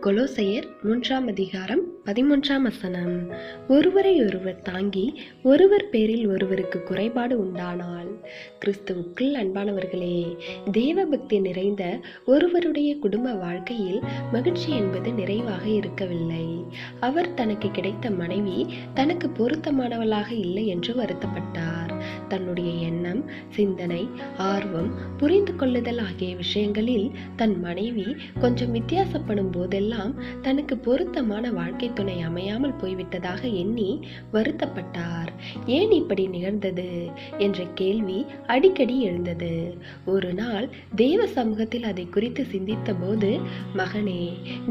கொலோசையர் 3:13 ஒருவரை ஒருவர் தாங்கி ஒருவர் பேரில் ஒருவருக்கு குறைபாடு உண்டானால். கிறிஸ்துவுக்குள் அன்பானவர்களே, தேவபக்தி நிறைந்த ஒருவருடைய குடும்ப வாழ்க்கையில் மகிழ்ச்சி என்பது நிறைவாக இருக்கவில்லை. அவர் தனக்கு கிடைத்த மனைவி தனக்கு பொருத்தமானவளாக இல்லை என்று வருத்தப்பட்டார். தன்னுடைய எண்ணம், சிந்தனை, ஆர்வம், புரிந்து கொள்ளுதல் ஆகிய விஷயங்களில் தன் மனைவி கொஞ்சம் வித்தியாசப்படும் போதெல்லாம் தனக்கு பொருத்தமான வாழ்க்கை துணை அமையாமல் போய்விட்டதாக எண்ணி வருத்தப்பட்டார். ஏன் இப்படி நிகழ்ந்தது என்ற கேள்வி அடிக்கடி எழுந்தது. ஒரு நாள் தேவ சமூகத்தில் அதை குறித்து சிந்தித்த போது, மகனே,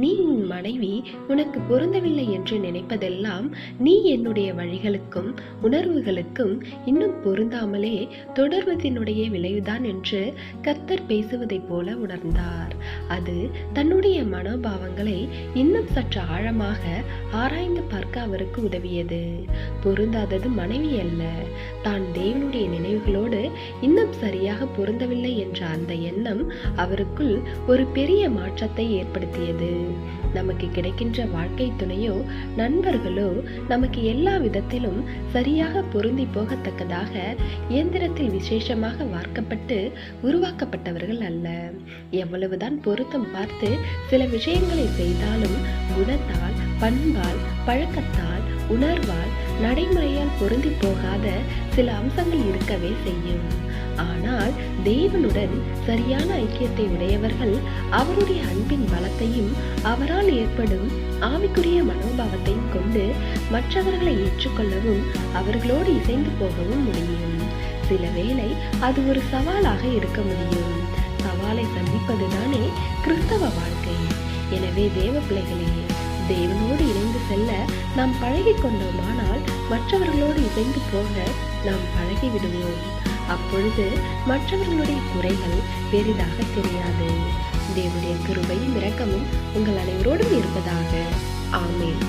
நீ உன் மனைவி உனக்கு பொருந்தவில்லை என்று நினைப்பதெல்லாம் நீ என்னுடைய வழிகளுக்கும் உணர்வுகளுக்கும் இன்னும் பொருந்தாமலே தொடர்வதனுடைய விளைவுதான் என்று கர்த்தர் பேசுவதைப் போல உணர்ந்தார். அது தன்னுடைய மனோபாவங்களை இன்னும் சற்று ஆழமாக ஆராய்ந்து பார்க்க அவருக்கு உதவியது. பொருந்தாதது மனைவி அல்ல, தான் தேவனுடைய நினைவுகளோடு இன்னும் சரியாக பொருந்தவில்லை என்ற அந்த எண்ணம் அவருக்குள் ஒரு பெரிய மாற்றத்தை ஏற்படுத்தியது. நமக்கு கிடைக்கின்ற வாழ்க்கை துணையோ நண்பர்களோ நமக்கு எல்லா விதத்திலும் சரியாக பொருந்தி போகத்தக்கதாக இயந்திரத்தில் விசேஷமாக வார்க்கப்பட்டு உருவாக்கப்பட்டவர்கள் அல்ல. எவ்வளவுதான் பொருத்தம் பார்த்து சில விஷயங்களை செய்தாலும் குணத்தால், பண்பால், பழக்கத்தால், உணர்வால், நடைமுறையால் பொருந்தி போகாத சில அம்சங்கள் இருக்கவே செய்யும். ஆனால் தேவனுடன் சரியான ஐக்கியத்தை உடையவர்கள் அவருடைய அன்பின் பலத்தையும் அவரால் ஏற்படும் ஆவிக்குரிய மனோபாவத்தையும் கொண்டு மற்றவர்களை ஏற்றுக்கொள்ளவும் அவர்களோடு இசைந்து போகவும் முடியும். சில வேளை அது ஒரு சவாலாக இருக்க முடியும். சவாலை சந்திப்பதுதானே கிறிஸ்தவ வாழ்க்கை. எனவே தேவ பிள்ளைகளே, தேவனோடு இணைந்து செல்ல நாம் பழகி கொண்டோமானால் மற்றவர்களோடு இணைந்து போக நாம் பழகி விடுவோம். அப்பொழுது மற்றவர்களுடைய குறைகள் பெரிதாக தெரியாது. தேவனுடைய கிருபையும் இரக்கமும் உங்கள் அனைவரோடும் இருப்பதாக. ஆமென்.